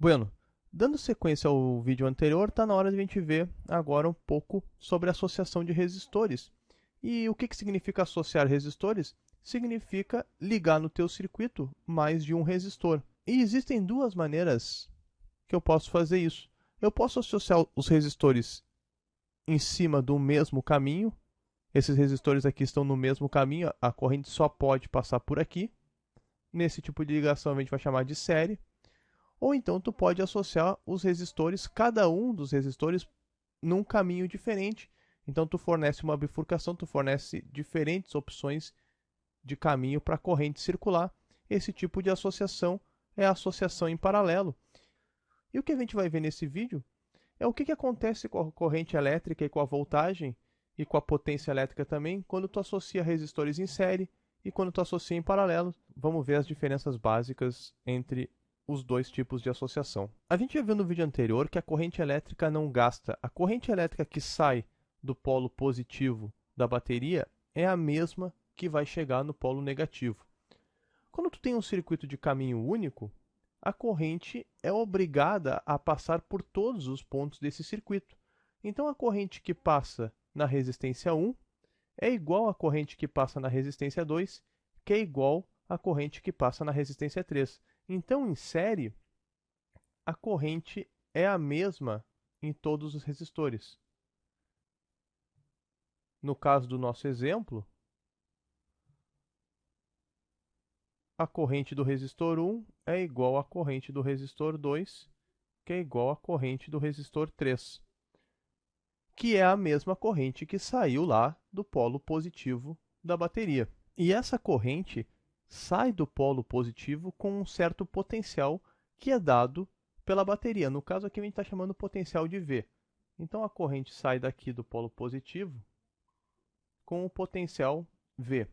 Bueno, dando sequência ao vídeo anterior, está na hora de a gente ver agora um pouco sobre a associação de resistores. E o que significa associar resistores? Significa ligar no teu circuito mais de um resistor. E existem duas maneiras que eu posso fazer isso. Eu posso associar os resistores em cima do mesmo caminho. Esses resistores aqui estão no mesmo caminho, a corrente só pode passar por aqui. Nesse tipo de ligação a gente vai chamar de série. Ou então tu pode associar os resistores, cada um dos resistores, num caminho diferente. Então tu fornece uma bifurcação, tu fornece diferentes opções de caminho para a corrente circular. Esse tipo de associação é a associação em paralelo. E o que a gente vai ver nesse vídeo é o que acontece com a corrente elétrica e com a voltagem e com a potência elétrica também quando tu associa resistores em série e quando tu associa em paralelo. Vamos ver as diferenças básicas entre os dois tipos de associação. A gente já viu no vídeo anterior que a corrente elétrica não gasta. A corrente elétrica que sai do polo positivo da bateria é a mesma que vai chegar no polo negativo. Quando tu tem um circuito de caminho único, a corrente é obrigada a passar por todos os pontos desse circuito. Então a corrente que passa na resistência 1 é igual à corrente que passa na resistência 2, que é igual à corrente que passa na resistência 3. Então, em série, a corrente é a mesma em todos os resistores. No caso do nosso exemplo, a corrente do resistor 1 é igual à corrente do resistor 2, que é igual à corrente do resistor 3, que é a mesma corrente que saiu lá do polo positivo da bateria. E essa corrente sai do polo positivo com um certo potencial que é dado pela bateria. No caso aqui a gente está chamando potencial de V. Então a corrente sai daqui do polo positivo com o potencial V.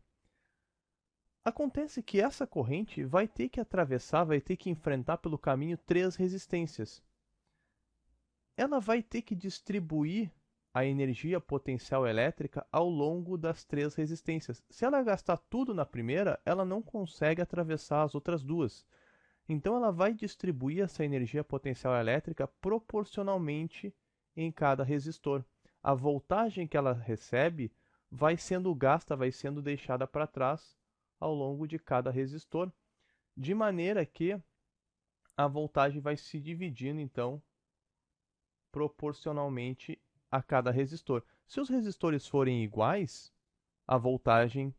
Acontece que essa corrente vai ter que atravessar, vai ter que enfrentar pelo caminho três resistências. Ela vai ter que distribuir a energia potencial elétrica ao longo das três resistências. Se ela gastar tudo na primeira, ela não consegue atravessar as outras duas. Então ela vai distribuir essa energia potencial elétrica proporcionalmente em cada resistor. A voltagem que ela recebe vai sendo gasta, vai sendo deixada para trás ao longo de cada resistor, de maneira que a voltagem vai se dividindo então proporcionalmente a cada resistor. Se os resistores forem iguais, a voltagem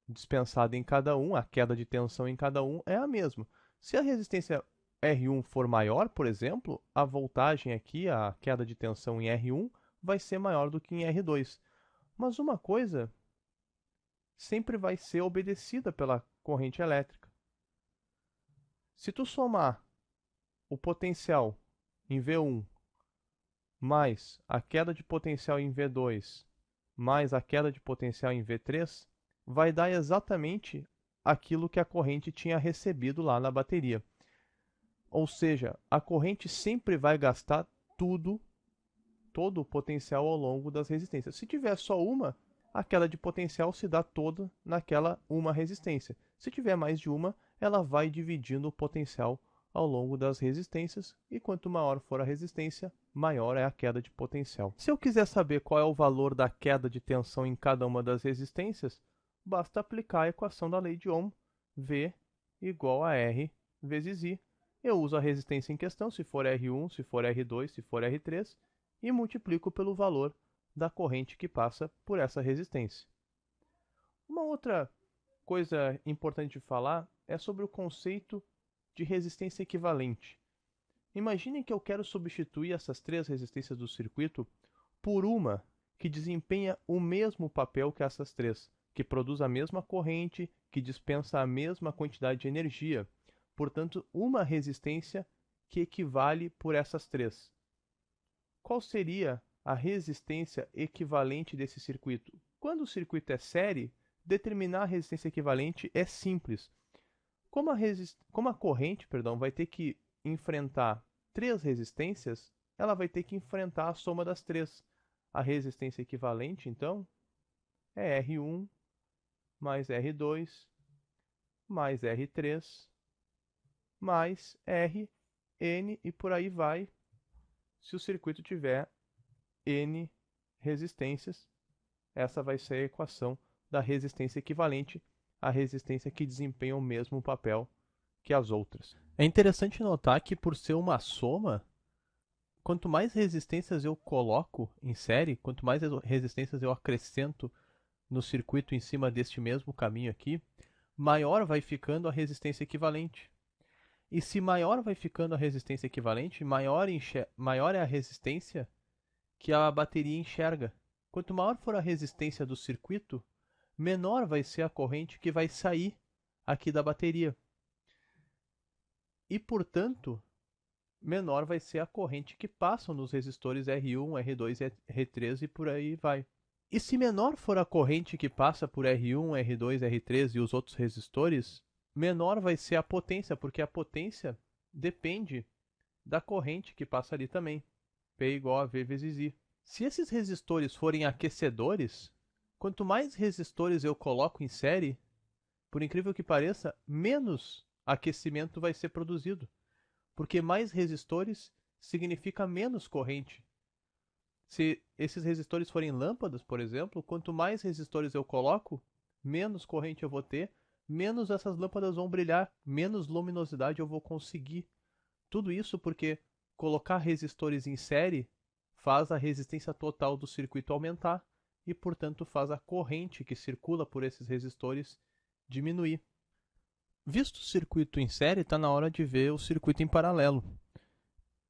dispensada em cada um, a queda de tensão em cada um é a mesma. Se a resistência R1 for maior, por exemplo, a voltagem aqui, a queda de tensão em R1, vai ser maior do que em R2. Mas uma coisa sempre vai ser obedecida pela corrente elétrica. Se tu somar o potencial em V1 mais a queda de potencial em V2 mais a queda de potencial em V3, vai dar exatamente aquilo que a corrente tinha recebido lá na bateria. Ou seja, a corrente sempre vai gastar tudo, todo o potencial ao longo das resistências. Se tiver só uma, a queda de potencial se dá toda naquela uma resistência. Se tiver mais de uma, ela vai dividindo o potencial ao longo das resistências, e quanto maior for a resistência, maior é a queda de potencial. Se eu quiser saber qual é o valor da queda de tensão em cada uma das resistências, basta aplicar a equação da lei de Ohm, V igual a R vezes I. Eu uso a resistência em questão, se for R1, se for R2, se for R3, e multiplico pelo valor da corrente que passa por essa resistência. Uma outra coisa importante de falar é sobre o conceito de resistência equivalente. Imagine que eu quero substituir essas três resistências do circuito por uma que desempenha o mesmo papel que essas três, que produz a mesma corrente, que dispensa a mesma quantidade de energia. Portanto, uma resistência que equivale por essas três. Qual seria a resistência equivalente desse circuito? Quando o circuito é série, determinar a resistência equivalente é simples. Como a corrente, vai ter que enfrentar três resistências, ela vai ter que enfrentar a soma das três. A resistência equivalente, então, é R1 mais R2 mais R3 mais R N e por aí vai, se o circuito tiver N resistências. Essa vai ser a equação da resistência equivalente à resistência que desempenha o mesmo papel que as outras. É interessante notar que, por ser uma soma, quanto mais resistências eu coloco em série, quanto mais resistências eu acrescento no circuito em cima deste mesmo caminho aqui, maior vai ficando a resistência equivalente. E se maior vai ficando a resistência equivalente, maior é a resistência que a bateria enxerga. Quanto maior for a resistência do circuito, menor vai ser a corrente que vai sair aqui da bateria. E, portanto, menor vai ser a corrente que passa nos resistores R1, R2, R3 e por aí vai. E se menor for a corrente que passa por R1, R2, R3 e os outros resistores, menor vai ser a potência, porque a potência depende da corrente que passa ali também. P igual a V vezes I. Se esses resistores forem aquecedores, quanto mais resistores eu coloco em série, por incrível que pareça, menos aquecimento vai ser produzido. Porque mais resistores significa menos corrente. Se esses resistores forem lâmpadas, por exemplo, quanto mais resistores eu coloco, menos corrente eu vou ter, menos essas lâmpadas vão brilhar, menos luminosidade eu vou conseguir. Tudo isso porque colocar resistores em série faz a resistência total do circuito aumentar e, portanto, faz a corrente que circula por esses resistores diminuir. Visto o circuito em série, está na hora de ver o circuito em paralelo.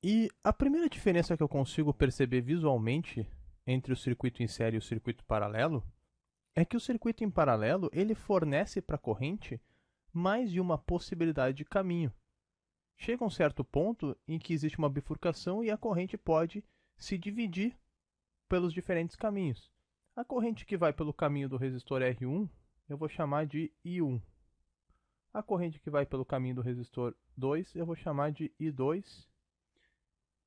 E a primeira diferença que eu consigo perceber visualmente entre o circuito em série e o circuito paralelo é que o circuito em paralelo ele fornece para a corrente mais de uma possibilidade de caminho. Chega um certo ponto em que existe uma bifurcação e a corrente pode se dividir pelos diferentes caminhos. A corrente que vai pelo caminho do resistor R1 eu vou chamar de I1. A corrente que vai pelo caminho do resistor 2 eu vou chamar de I2.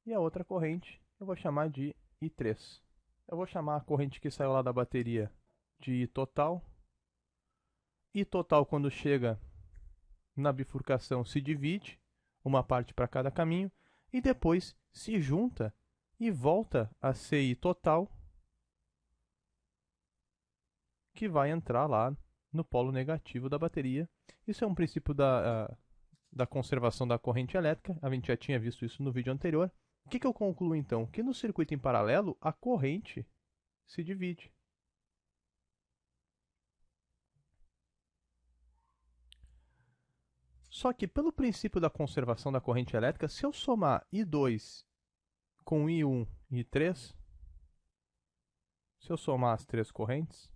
E a outra corrente eu vou chamar de I3. Eu vou chamar a corrente que saiu lá da bateria de I total. I total, quando chega na bifurcação, se divide, uma parte para cada caminho, e depois se junta e volta a ser I total, que vai entrar lá no polo negativo da bateria. Isso é um princípio da conservação da corrente elétrica, a gente já tinha visto isso no vídeo anterior. O que eu concluo então? Que no circuito em paralelo, a corrente se divide. Só que pelo princípio da conservação da corrente elétrica, se eu somar I2 com I1 e I3, se eu somar as três correntes,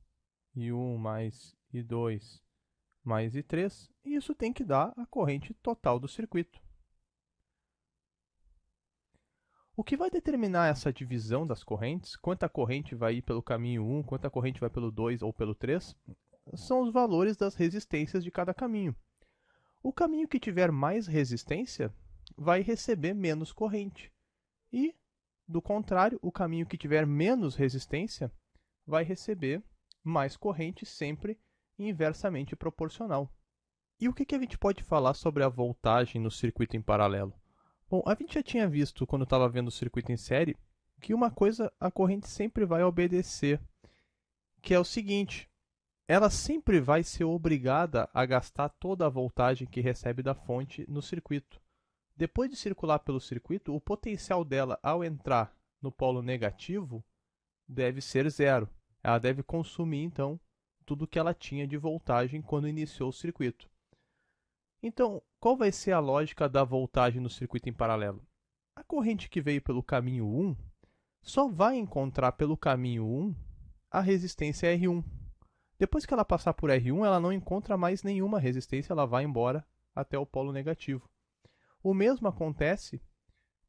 I1 mais I2 mais I3, isso tem que dar a corrente total do circuito. O que vai determinar essa divisão das correntes, quanta corrente vai ir pelo caminho 1, quanta corrente vai pelo 2 ou pelo 3, são os valores das resistências de cada caminho. O caminho que tiver mais resistência vai receber menos corrente. E, do contrário, o caminho que tiver menos resistência vai receber mais corrente, sempre inversamente proporcional. E o que a gente pode falar sobre a voltagem no circuito em paralelo? Bom, a gente já tinha visto, quando estava vendo o circuito em série, que uma coisa a corrente sempre vai obedecer, que é o seguinte: ela sempre vai ser obrigada a gastar toda a voltagem que recebe da fonte no circuito. Depois de circular pelo circuito, o potencial dela ao entrar no polo negativo deve ser zero. Ela deve consumir, então, tudo que ela tinha de voltagem quando iniciou o circuito. Então, qual vai ser a lógica da voltagem no circuito em paralelo? A corrente que veio pelo caminho 1 só vai encontrar pelo caminho 1 a resistência R1. Depois que ela passar por R1, ela não encontra mais nenhuma resistência, ela vai embora até o polo negativo. O mesmo acontece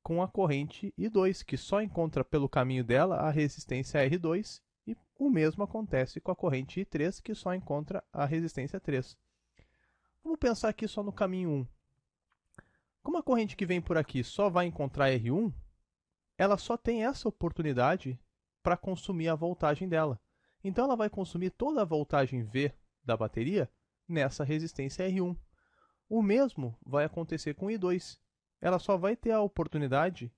com a corrente I2, que só encontra pelo caminho dela a resistência R2, e o mesmo acontece com a corrente I3, que só encontra a resistência 3. Vamos pensar aqui só no caminho 1. Como a corrente que vem por aqui só vai encontrar R1, ela só tem essa oportunidade para consumir a voltagem dela. Então ela vai consumir toda a voltagem V da bateria nessa resistência R1. O mesmo vai acontecer com I2. ela só vai ter a oportunidade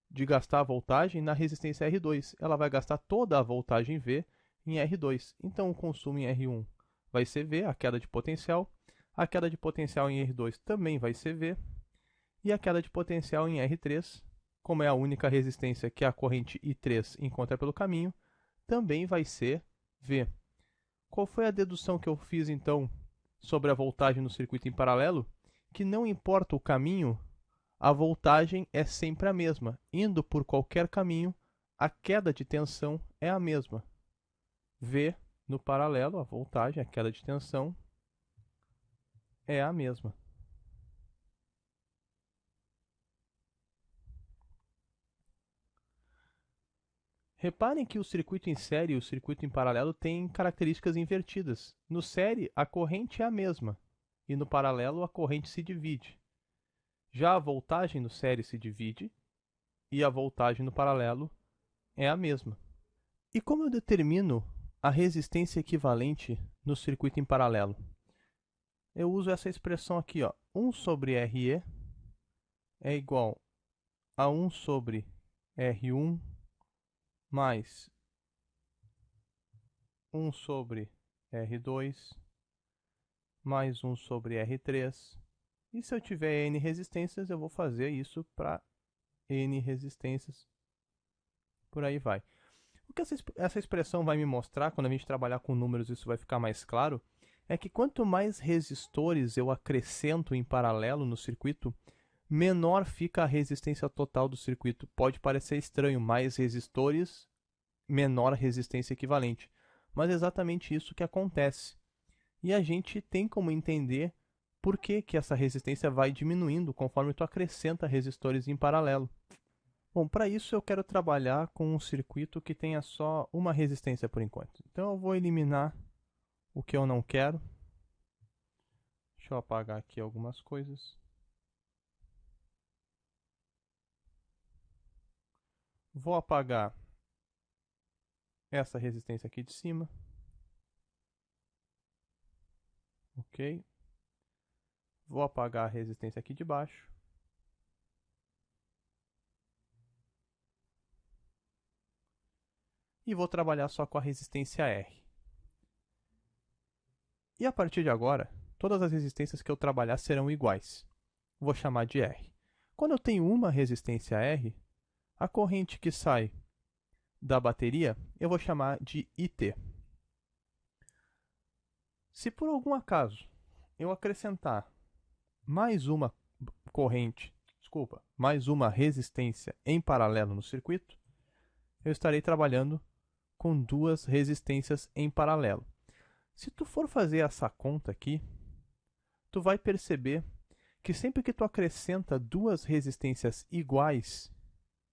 de gastar a voltagem na resistência R2. Ela vai gastar toda a voltagem V em R2. Então o consumo em R1 vai ser V, a queda de potencial. A queda de potencial em R2 também vai ser V. E a queda de potencial em R3, como é a única resistência que a corrente I3 encontra pelo caminho, também vai ser V. Qual foi a dedução que eu fiz então sobre a voltagem no circuito em paralelo? Que não importa o caminho, a voltagem é sempre a mesma. Indo por qualquer caminho, a queda de tensão é a mesma. V no paralelo, a voltagem, a queda de tensão é a mesma. Reparem que o circuito em série e o circuito em paralelo têm características invertidas. No série, a corrente é a mesma, e no paralelo, a corrente se divide. Já a voltagem no série se divide, e a voltagem no paralelo é a mesma. E como eu determino a resistência equivalente no circuito em paralelo? Eu uso essa expressão aqui, ó. 1 sobre RE é igual a 1 sobre R1 mais 1 sobre R2 mais 1 sobre R3. E se eu tiver N resistências, eu vou fazer isso para N resistências. Por aí vai. O que essa expressão vai me mostrar, quando a gente trabalhar com números isso vai ficar mais claro, é que quanto mais resistores eu acrescento em paralelo no circuito, menor fica a resistência total do circuito. Pode parecer estranho, mais resistores, menor resistência equivalente. Mas é exatamente isso que acontece. E a gente tem como entender por que essa resistência vai diminuindo conforme tu acrescenta resistores em paralelo. Bom, para isso eu quero trabalhar com um circuito que tenha só uma resistência por enquanto. Então eu vou eliminar o que eu não quero. Deixa eu apagar aqui algumas coisas. Vou apagar essa resistência aqui de cima. Ok. Vou apagar a resistência aqui de baixo. E vou trabalhar só com a resistência R. E a partir de agora, todas as resistências que eu trabalhar serão iguais. Vou chamar de R. Quando eu tenho uma resistência R, a corrente que sai da bateria eu vou chamar de IT. Se por algum acaso eu acrescentar mais uma mais uma resistência em paralelo no circuito, eu estarei trabalhando com duas resistências em paralelo. Se tu for fazer essa conta aqui, tu vai perceber que sempre que tu acrescenta duas resistências iguais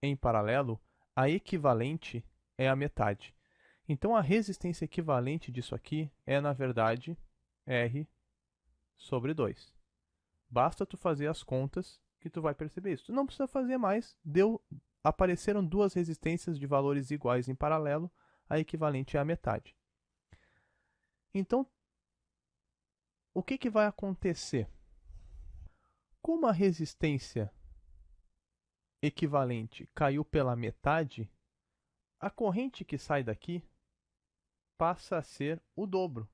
em paralelo, a equivalente é a metade. Então a resistência equivalente disso aqui é, na verdade, R sobre 2. Basta tu fazer as contas que tu vai perceber isso. Tu não precisa fazer mais, apareceram duas resistências de valores iguais em paralelo, a equivalente é a metade. Então, o que vai acontecer? Como a resistência equivalente caiu pela metade, a corrente que sai daqui passa a ser o dobro.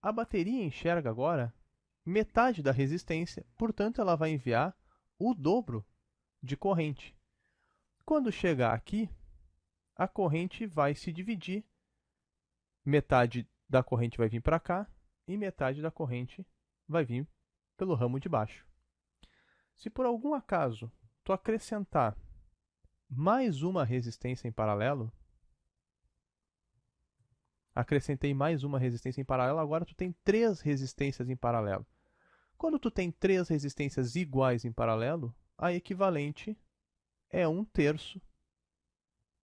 A bateria enxerga agora metade da resistência, portanto ela vai enviar o dobro de corrente. Quando chegar aqui, a corrente vai se dividir. Metade da corrente vai vir para cá e metade da corrente vai vir pelo ramo de baixo. Se por algum acaso tu acrescentar mais uma resistência em paralelo, acrescentei mais uma resistência em paralelo, agora tu tem três resistências em paralelo. Quando tu tem três resistências iguais em paralelo, a equivalente é 1/3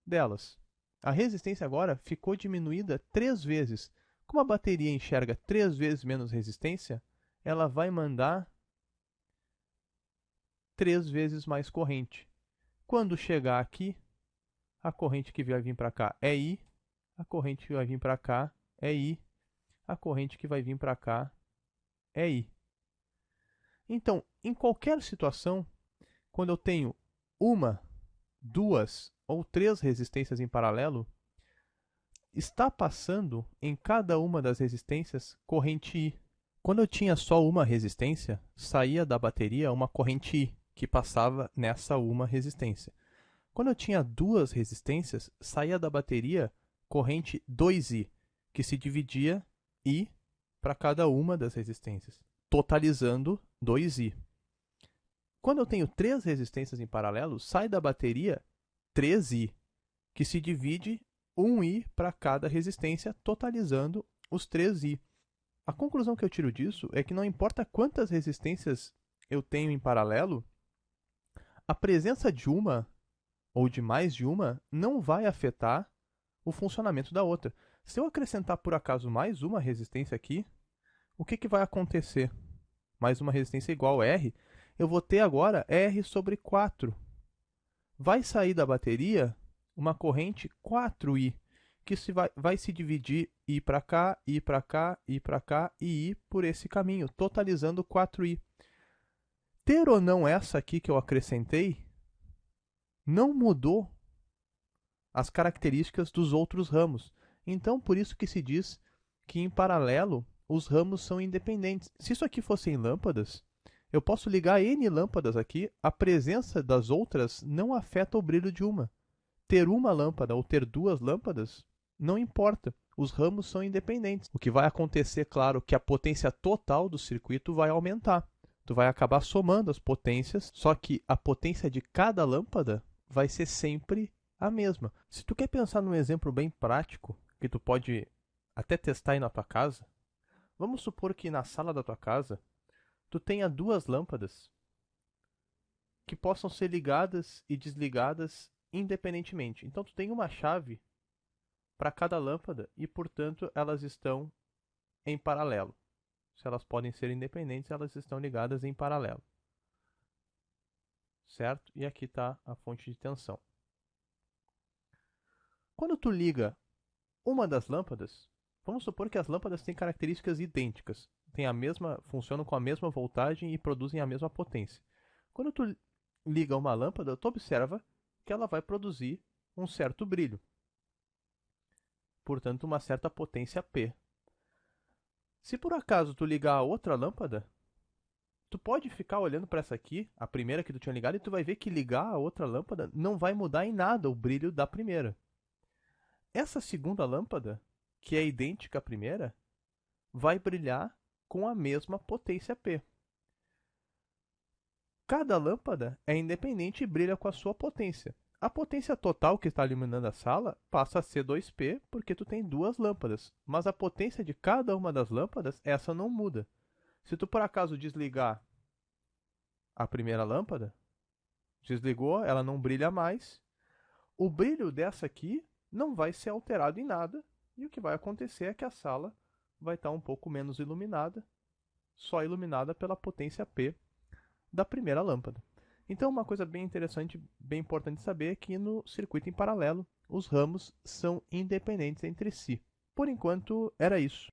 delas. A resistência agora ficou diminuída 3 vezes. Como a bateria enxerga 3 vezes menos resistência, ela vai mandar 3 vezes mais corrente. Quando chegar aqui, a corrente que vai vir para cá é I, a corrente que vai vir para cá é I, a corrente que vai vir para cá é I. Então, em qualquer situação, quando eu tenho uma, duas ou três resistências em paralelo, está passando em cada uma das resistências corrente I. Quando eu tinha só uma resistência, saía da bateria uma corrente I, que passava nessa uma resistência. Quando eu tinha duas resistências, saía da bateria corrente 2I, que se dividia I para cada uma das resistências, totalizando 2I. Quando eu tenho três resistências em paralelo, sai da bateria 3I, que se divide 1I para cada resistência, totalizando os 3I. A conclusão que eu tiro disso é que não importa quantas resistências eu tenho em paralelo, a presença de uma ou de mais de uma não vai afetar o funcionamento da outra. Se eu acrescentar por acaso mais uma resistência aqui, o que vai acontecer? Mais uma resistência igual a R, eu vou ter agora R sobre 4. Vai sair da bateria uma corrente 4I, que vai se dividir I para cá, I para cá, I para cá e I por esse caminho, totalizando 4I. Ter ou não essa aqui que eu acrescentei, não mudou as características dos outros ramos. Então, por isso que se diz que, em paralelo, os ramos são independentes. Se isso aqui fossem lâmpadas, eu posso ligar N lâmpadas aqui, a presença das outras não afeta o brilho de uma. Ter uma lâmpada ou ter duas lâmpadas, não importa. Os ramos são independentes. O que vai acontecer, claro, é que a potência total do circuito vai aumentar. Tu vai acabar somando as potências, só que a potência de cada lâmpada vai ser sempre a mesma. Se tu quer pensar num exemplo bem prático, que tu pode até testar aí na tua casa, vamos supor que na sala da tua casa, tu tenha duas lâmpadas que possam ser ligadas e desligadas independentemente. Então tu tem uma chave para cada lâmpada e, portanto, elas estão em paralelo. Se elas podem ser independentes, elas estão ligadas em paralelo. Certo? E aqui está a fonte de tensão. Quando tu liga uma das lâmpadas, vamos supor que as lâmpadas têm características idênticas, funcionam com a mesma voltagem e produzem a mesma potência. Quando tu liga uma lâmpada, tu observa que ela vai produzir um certo brilho, portanto uma certa potência P. Se por acaso tu ligar a outra lâmpada, tu pode ficar olhando para essa aqui, a primeira que tu tinha ligado, e tu vai ver que ligar a outra lâmpada não vai mudar em nada o brilho da primeira. Essa segunda lâmpada, que é idêntica à primeira, vai brilhar com a mesma potência P. Cada lâmpada é independente e brilha com a sua potência. A potência total que está iluminando a sala passa a ser 2P porque tu tem duas lâmpadas, mas a potência de cada uma das lâmpadas, essa não muda. Se tu por acaso desligar a primeira lâmpada, desligou, ela não brilha mais, o brilho dessa aqui não vai ser alterado em nada, e o que vai acontecer é que a sala vai estar um pouco menos iluminada, só iluminada pela potência P da primeira lâmpada. Então, uma coisa bem interessante, bem importante saber é que no circuito em paralelo, os ramos são independentes entre si. Por enquanto, era isso.